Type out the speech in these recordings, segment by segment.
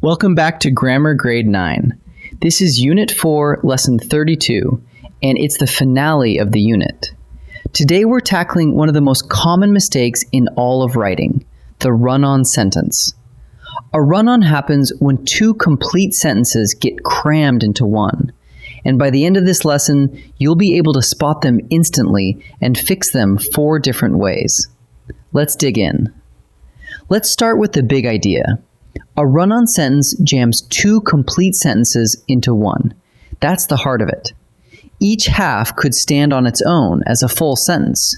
Welcome back to Grammar Grade 9. This is Unit 4, Lesson 32, and it's the finale of the unit. Today we're tackling one of the most common mistakes in all of writing, the run-on sentence. A run-on happens when two complete sentences get crammed into one, and by the end of this lesson, you'll be able to spot them instantly and fix them 4 different ways. Let's dig in. Let's start with the big idea. A run-on sentence jams 2 complete sentences into one. That's the heart of it. Each half could stand on its own as a full sentence.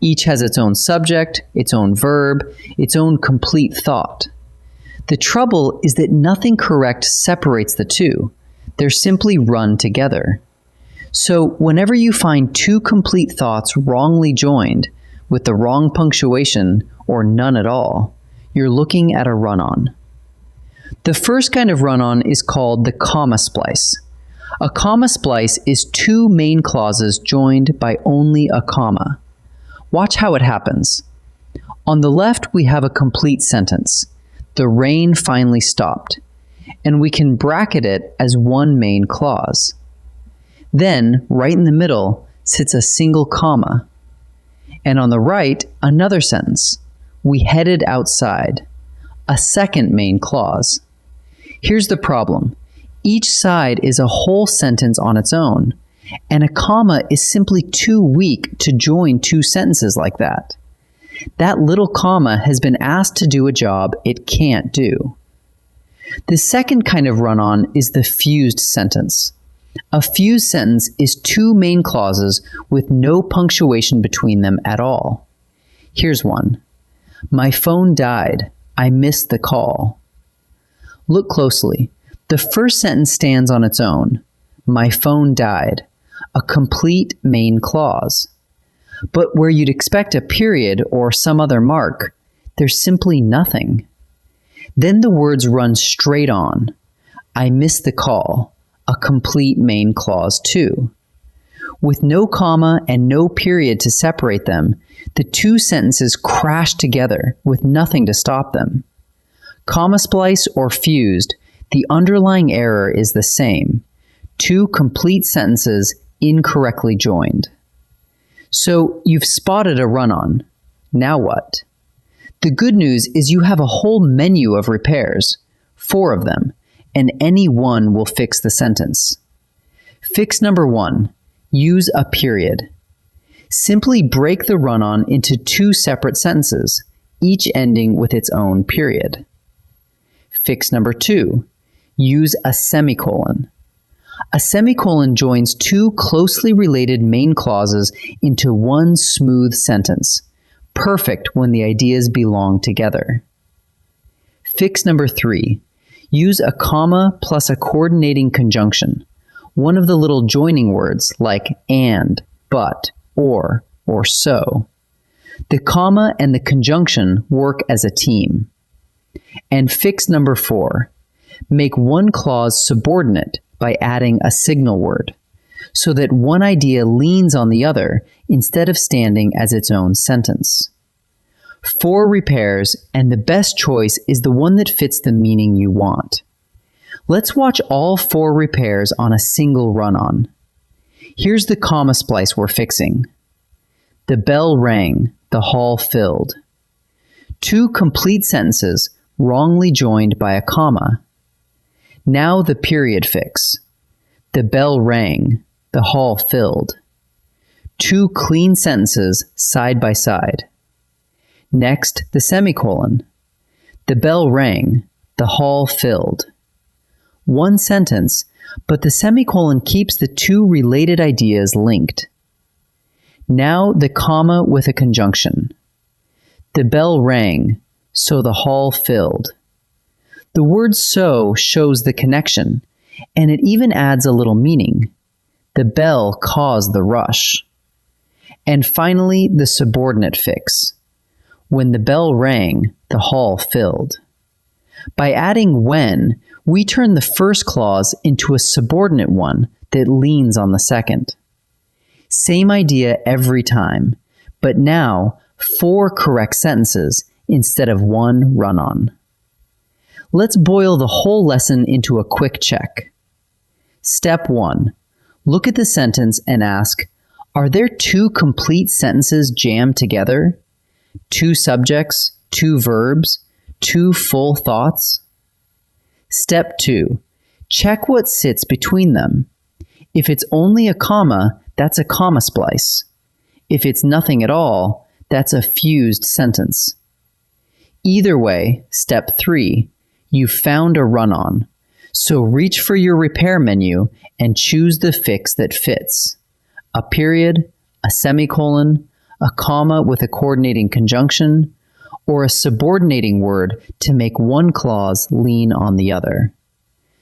Each has its own subject, its own verb, its own complete thought. The trouble is that nothing correct separates the two. They're simply run together. So whenever you find 2 complete thoughts wrongly joined, with the wrong punctuation or none at all, you're looking at a run-on. The first kind of run-on is called the comma splice. A comma splice is 2 main clauses joined by only a comma. Watch how it happens. On the left, we have a complete sentence. The rain finally stopped, and we can bracket it as one main clause. Then, right in the middle, sits a single comma. And on the right, another sentence. We headed outside. A second main clause. Here's the problem. Each side is a whole sentence on its own, and a comma is simply too weak to join 2 sentences like that. That little comma has been asked to do a job it can't do. The second kind of run-on is the fused sentence. A fused sentence is 2 main clauses with no punctuation between them at all. Here's one. My phone died. I missed the call. Look closely. The first sentence stands on its own. My phone died. A complete main clause. But where you'd expect a period or some other mark, there's simply nothing. Then the words run straight on. I missed the call. A complete main clause too. With no comma and no period to separate them, the 2 sentences crash together with nothing to stop them. Comma splice or fused, the underlying error is the same. 2 complete sentences incorrectly joined. So you've spotted a run-on. Now what? The good news is you have a whole menu of repairs, 4 of them, and any one will fix the sentence. Fix number 1. Use a period. Simply break the run-on into 2 separate sentences, each ending with its own period. Fix number 2. Use a semicolon. A semicolon joins 2 closely related main clauses into one smooth sentence, perfect when the ideas belong together. Fix number 3. Use a comma plus a coordinating conjunction, one of the little joining words like and, but, or so. The comma and the conjunction work as a team. And fix number 4. Make one clause subordinate by adding a signal word, so that one idea leans on the other instead of standing as its own sentence. 4 repairs, and the best choice is the one that fits the meaning you want. Let's watch all 4 repairs on a single run-on. Here's the comma splice we're fixing. The bell rang, the hall filled. 2 complete sentences wrongly joined by a comma. Now the period fix. The bell rang, the hall filled. 2 clean sentences side by side. Next, the semicolon. The bell rang, the hall filled. 1 sentence, but the semicolon keeps the 2 related ideas linked. Now the comma with a conjunction. The bell rang, so the hall filled. The word so shows the connection, and it even adds a little meaning. The bell caused the rush. And finally, the subordinate fix. When the bell rang, the hall filled. By adding when, we turn the first clause into a subordinate one that leans on the second. Same idea every time, but now 4 correct sentences instead of 1 run-on. Let's boil the whole lesson into a quick check. Step 1. Look at the sentence and ask, are there two complete sentences jammed together? Two subjects, two verbs, two full thoughts? Step 2. Check what sits between them. If it's only a comma, that's a comma splice. If it's nothing at all, that's a fused sentence. Either way, step 3, you've found a run-on. So reach for your repair menu and choose the fix that fits. A period, a semicolon, a comma with a coordinating conjunction, or a subordinating word to make one clause lean on the other.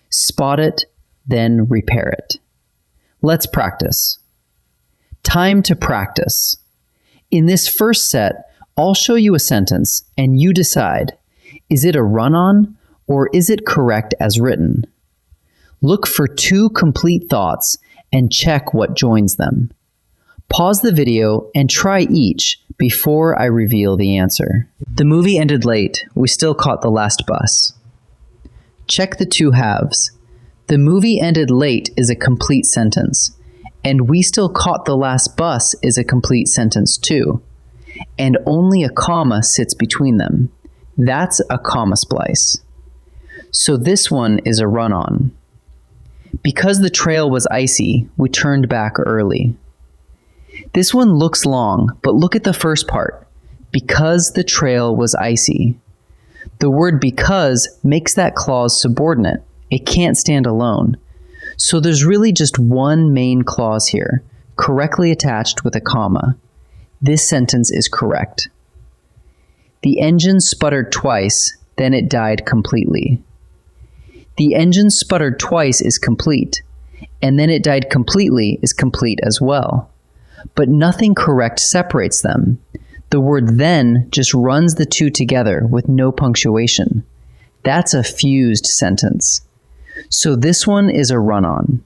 Spot it, then repair it. Let's practice. Time to practice. In this first set, I'll show you a sentence and you decide, is it a run-on or is it correct as written? Look for two complete thoughts and check what joins them. Pause the video and try each before I reveal the answer. The movie ended late. We still caught the last bus. Check the two halves. The movie ended late is a complete sentence, and we still caught the last bus is a complete sentence too, and only a comma sits between them. That's a comma splice. So this one is a run-on. Because the trail was icy, we turned back early. This one looks long, but look at the first part. Because the trail was icy. The word because makes that clause subordinate. It can't stand alone. So there's really just one main clause here, correctly attached with a comma. This sentence is correct. The engine sputtered twice, then it died completely. The engine sputtered twice is complete, and then it died completely is complete as well. But nothing correct separates them. The word then just runs the two together with no punctuation. That's a fused sentence. So this one is a run-on.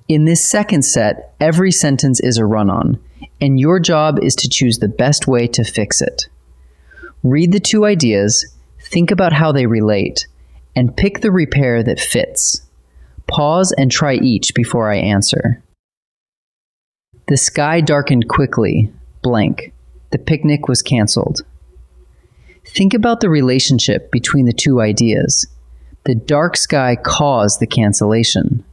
In this second set, every sentence is a run-on, and your job is to choose the best way to fix it. Read the two ideas, think about how they relate, and pick the repair that fits. Pause and try each before I answer. The sky darkened quickly, blank. The picnic was canceled. Think about the relationship between the two ideas. The dark sky caused the cancellation.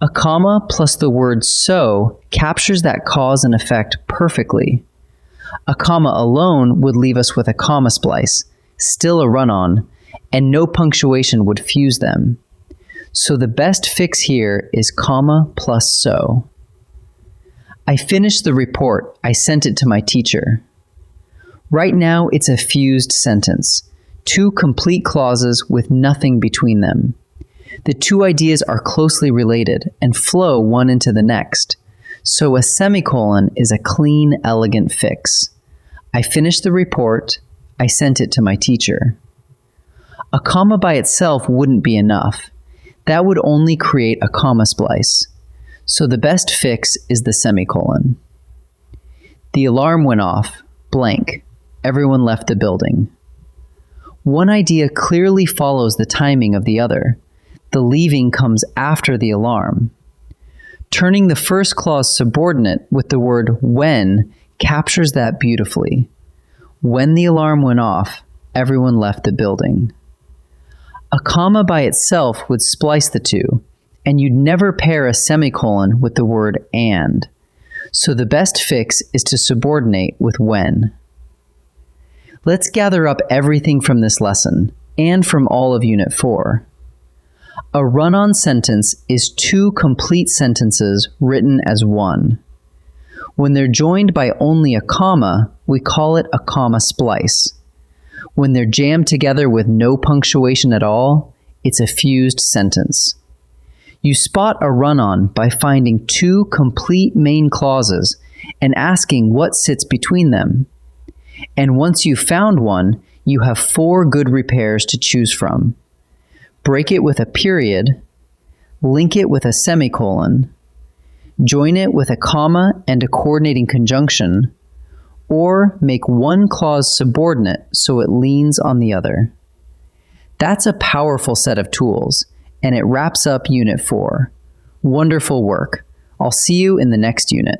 A comma plus the word so captures that cause and effect perfectly. A comma alone would leave us with a comma splice, still a run-on, and no punctuation would fuse them. So the best fix here is comma plus so. I finished the report. I sent it to my teacher. Right now, it's a fused sentence. Two complete clauses with nothing between them. The two ideas are closely related and flow one into the next. So a semicolon is a clean, elegant fix. I finished the report. I sent it to my teacher. A comma by itself wouldn't be enough. That would only create a comma splice. So the best fix is the semicolon. The alarm went off, blank. Everyone left the building. One idea clearly follows the timing of the other. The leaving comes after the alarm. Turning the first clause subordinate with the word when captures that beautifully. When the alarm went off, everyone left the building. A comma by itself would splice the two, and you'd never pair a semicolon with the word and. So the best fix is to subordinate with when. Let's gather up everything from this lesson, and from all of Unit 4. A run-on sentence is two complete sentences written as one. When they're joined by only a comma, we call it a comma splice. When they're jammed together with no punctuation at all, it's a fused sentence. You spot a run-on by finding two complete main clauses and asking what sits between them. And once you've found one, you have 4 good repairs to choose from. Break it with a period, link it with a semicolon, join it with a comma and a coordinating conjunction, or make one clause subordinate so it leans on the other. That's a powerful set of tools, and it wraps up Unit 4. Wonderful work. I'll see you in the next unit.